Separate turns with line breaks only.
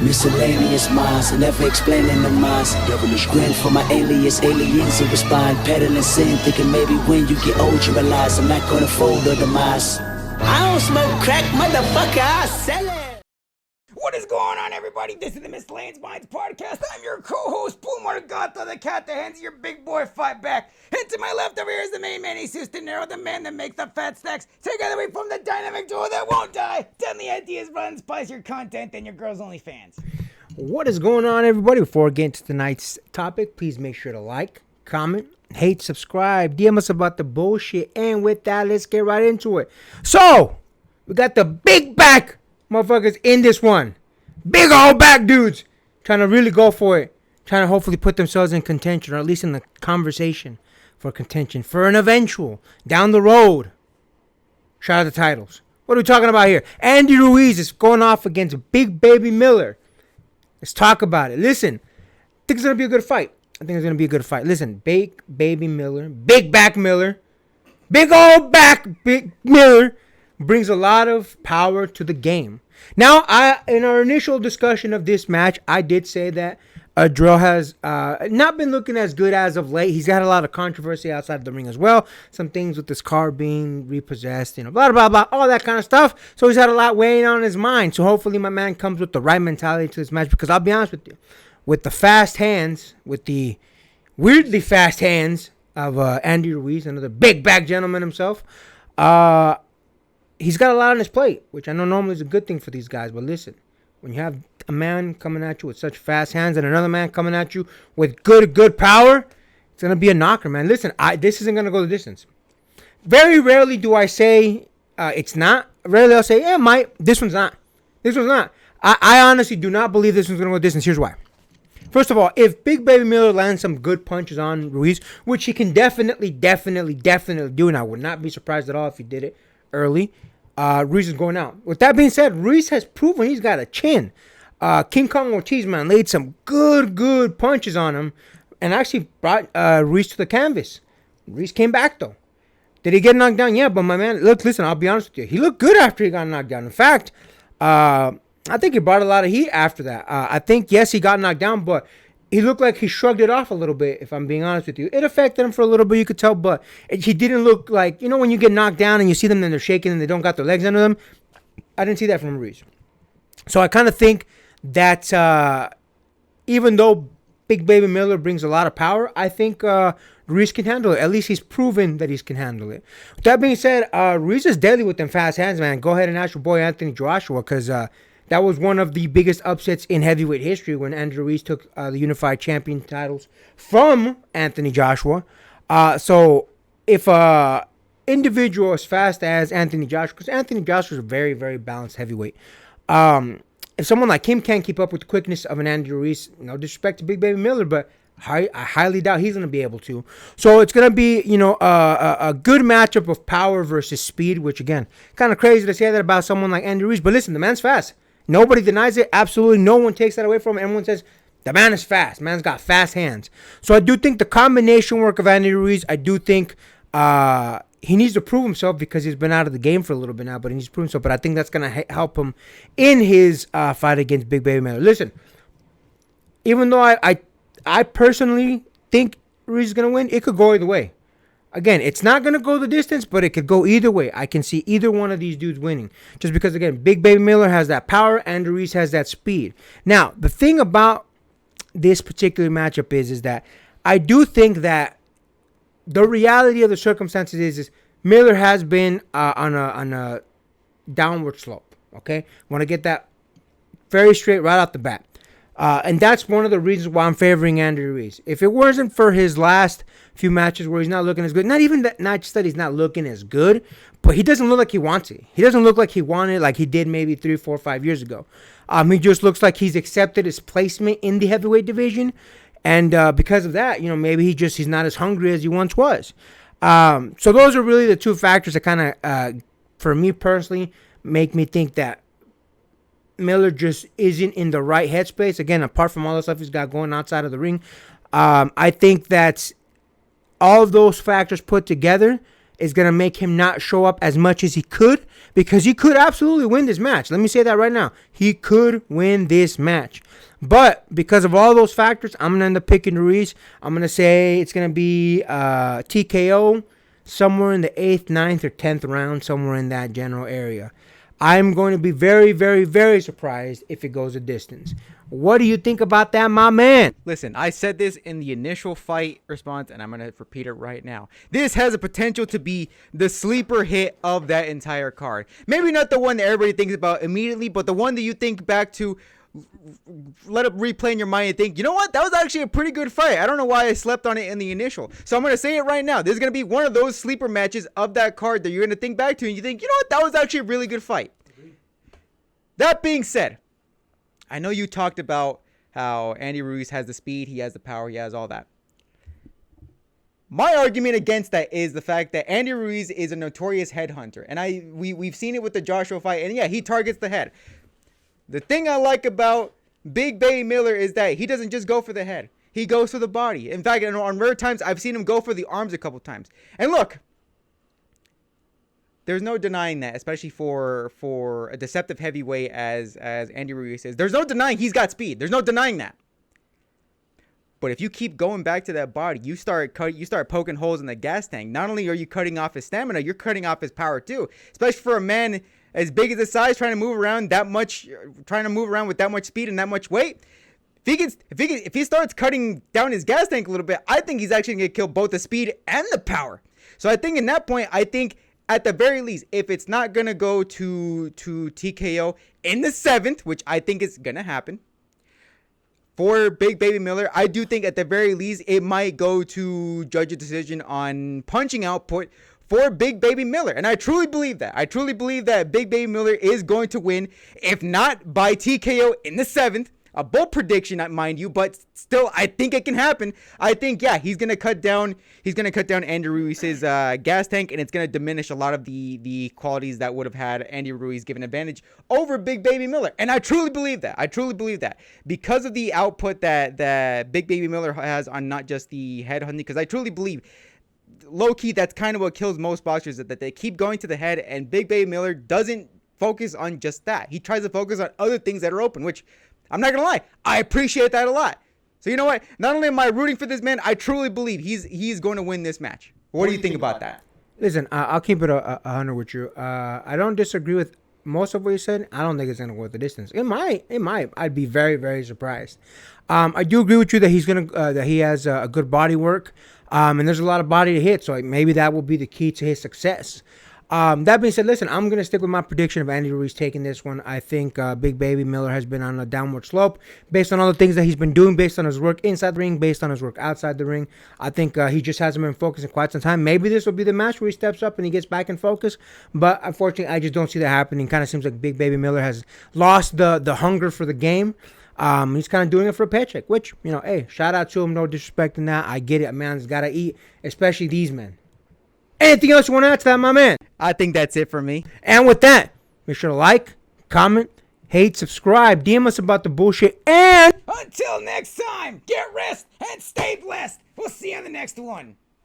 Miscellaneous minds, never explaining the minds. Devilish grin for my alias, aliens who respond. Peddling sin, thinking maybe when you get old you realize I'm not gonna fold or demise. I don't smoke crack, motherfucker, I sell it.
What is going on, everybody? This is the Miscellaneous Minds podcast. I'm your co-host, Puma Gata, the cat that hands your big boy fight back. And to my left over here is the main man, Jesus De Niro, the man that makes the fat stacks. Together we form the dynamic duo that won't die. Deadly ideas, run, spice your content, and your girls' only fans.
What is going on, everybody? Before we get into tonight's topic, please make sure to like, comment, hate, subscribe, DM us about the bullshit. And with that, let's get right into it. So, we got the big back motherfuckers in this one. Big old back dudes trying to really go for it. Trying to hopefully put themselves in contention, or at least in the conversation for contention, for an eventual, down the road, shot at the titles. What are we talking about here? Andy Ruiz is going off against Big Baby Miller. Let's talk about it. Listen, I think it's going to be a good fight. Listen, Big Baby Miller, Big Back Miller, Big old back Big Miller brings a lot of power to the game. Now, in our initial discussion of this match, I did say that Jarrell has not been looking as good as of late. He's had a lot of controversy outside of the ring as well. Some things with his car being repossessed, blah, blah, blah, all that kind of stuff. So he's had a lot weighing on his mind. So hopefully my man comes with the right mentality to this match, because I'll be honest with you, with the fast hands, with the weirdly fast hands of Andy Ruiz, another big back gentleman himself, he's got a lot on his plate, which I know normally is a good thing for these guys. But listen, when you have a man coming at you with such fast hands and another man coming at you with good power, it's going to be a knocker, man. Listen, this isn't going to go the distance. Very rarely do I say it's not. Rarely I'll say, yeah, it might. This one's not. I honestly do not believe this one's going to go the distance. Here's why. First of all, if Big Baby Miller lands some good punches on Ruiz, which he can definitely do, and I would not be surprised at all if he did it early, Ruiz is going out. With that being said, Ruiz has proven he's got a chin. King Kong Ortiz, man, laid some good punches on him and actually brought Ruiz to the canvas. Ruiz came back, though. Did he get knocked down? Yeah, but my man, listen, I'll be honest with you. He looked good after he got knocked down. In fact, I think he brought a lot of heat after that. I think, yes, he got knocked down, but he looked like he shrugged it off a little bit, if I'm being honest with you. It affected him for a little bit, you could tell, but he didn't look like, when you get knocked down and you see them and they're shaking and they don't got their legs under them. I didn't see that from Ruiz. So I kind of think that even though Big Baby Miller brings a lot of power, I think Ruiz can handle it. At least he's proven that he can handle it. With that being said, Ruiz is deadly with them fast hands, man. Go ahead and ask your boy Anthony Joshua, because that was one of the biggest upsets in heavyweight history when Andy Ruiz took the Unified Champion titles from Anthony Joshua. So if an individual as fast as Anthony Joshua, because Anthony Joshua is a very, very balanced heavyweight, if someone like him can't keep up with the quickness of an Andy Ruiz, no disrespect to Big Baby Miller, but I highly doubt he's going to be able to. So it's going to be, a good matchup of power versus speed, which, again, kind of crazy to say that about someone like Andy Ruiz. But listen, the man's fast. Nobody denies it. Absolutely no one takes that away from him. Everyone says, the man is fast. Man's got fast hands. So I do think the combination work of Andy Ruiz, I do think he needs to prove himself, because he's been out of the game for a little bit now, but he needs to prove himself. But I think that's going to help him in his fight against Big Baby Miller. Listen, even though I personally think Ruiz is going to win, it could go either way. Again, it's not going to go the distance, but it could go either way. I can see either one of these dudes winning. Just because, again, Big Baby Miller has that power and Ruiz has that speed. Now, the thing about this particular matchup is that I do think that the reality of the circumstances is Miller has been on a downward slope. Okay? Want to get that very straight right off the bat. And that's one of the reasons why I'm favoring Andy Ruiz. If it wasn't for his last few matches where he's not looking as good, not just that he's not looking as good, but he doesn't look like he wants it. He doesn't look like he wanted like he did maybe 3, 4, 5 years ago. He just looks like he's accepted his placement in the heavyweight division. And because of that, maybe he's not as hungry as he once was. So those are really the two factors that kind of, for me personally, make me think that Miller just isn't in the right headspace. Again, apart from all the stuff he's got going outside of the ring, I think that all of those factors put together is going to make him not show up as much as he could, because he could absolutely win this match. Let me say that right now. He could win this match. But because of all those factors, I'm going to end up picking Ruiz. I'm going to say it's going to be TKO somewhere in the 8th, 9th, or 10th round, somewhere in that general area. I'm going to be very, very, very surprised if it goes a distance. What do you think about that, my man?
Listen, I said this in the initial fight response, and I'm going to repeat it right now. This has a potential to be the sleeper hit of that entire card. Maybe not the one that everybody thinks about immediately, but the one that you think back to, let it replay in your mind and think, you know what? That was actually a pretty good fight. I don't know why I slept on it in the initial. So I'm going to say it right now. This is going to be one of those sleeper matches of that card that you're going to think back to and you think, you know what? That was actually a really good fight. That being said, I know you talked about how Andy Ruiz has the speed, he has the power, he has all that. My argument against that is the fact that Andy Ruiz is a notorious headhunter. And we've seen it with the Joshua fight. And yeah, he targets the head. The thing I like about Big Baby Miller is that he doesn't just go for the head. He goes for the body. In fact, on rare times, I've seen him go for the arms a couple times. And look, there's no denying that, especially for a deceptive heavyweight as Andy Ruiz is. There's no denying he's got speed. There's no denying that. But if you keep going back to that body, you start poking holes in the gas tank. Not only are you cutting off his stamina, you're cutting off his power too. Especially for a man as big as his size, trying to move around with that much speed and that much weight. If he starts cutting down his gas tank a little bit, I think he's actually gonna kill both the speed and the power. So I think in that point, at the very least, if it's not gonna go to TKO in the 7th, which I think is gonna happen, for Big Baby Miller, I do think at the very least it might go to judge a decision on punching output for Big Baby Miller. And I truly believe that. I truly believe that Big Baby Miller is going to win, if not by TKO in the 7th. A bold prediction, mind you, but still, I think it can happen. I think, yeah, he's gonna cut down Andy Ruiz's gas tank, and it's gonna diminish a lot of the qualities that would have had Andy Ruiz given advantage over Big Baby Miller. And I truly believe that. I truly believe that because of the output that Big Baby Miller has on not just the head hunting, because I truly believe, low key, that's kind of what kills most boxers, that they keep going to the head, and Big Baby Miller doesn't focus on just that. He tries to focus on other things that are open, which, I'm not going to lie, I appreciate that a lot. So you know what? Not only am I rooting for this man, I truly believe he's going to win this match. What do you think about that?
Listen, I'll keep it 100 with you. I don't disagree with most of what you said. I don't think it's going to go the distance. It might. I'd be very, very surprised. I do agree with you that he has a good body work, and there's a lot of body to hit. So maybe that will be the key to his success. That being said, listen, I'm going to stick with my prediction of Andy Ruiz taking this one. I think Big Baby Miller has been on a downward slope based on all the things that he's been doing, based on his work inside the ring, based on his work outside the ring. I think he just hasn't been focused in quite some time. Maybe this will be the match where he steps up and he gets back in focus. But unfortunately, I just don't see that happening. Kind of seems like Big Baby Miller has lost the hunger for the game. He's kind of doing it for a paycheck, which, hey, shout out to him. No disrespect in that. I get it. A man's got to eat, especially these men. Anything else you want to add to that, my man?
I think that's it for me.
And with that, make sure to like, comment, hate, subscribe, DM us about the bullshit, and
until next time, get rest and stay blessed. We'll see you on the next one.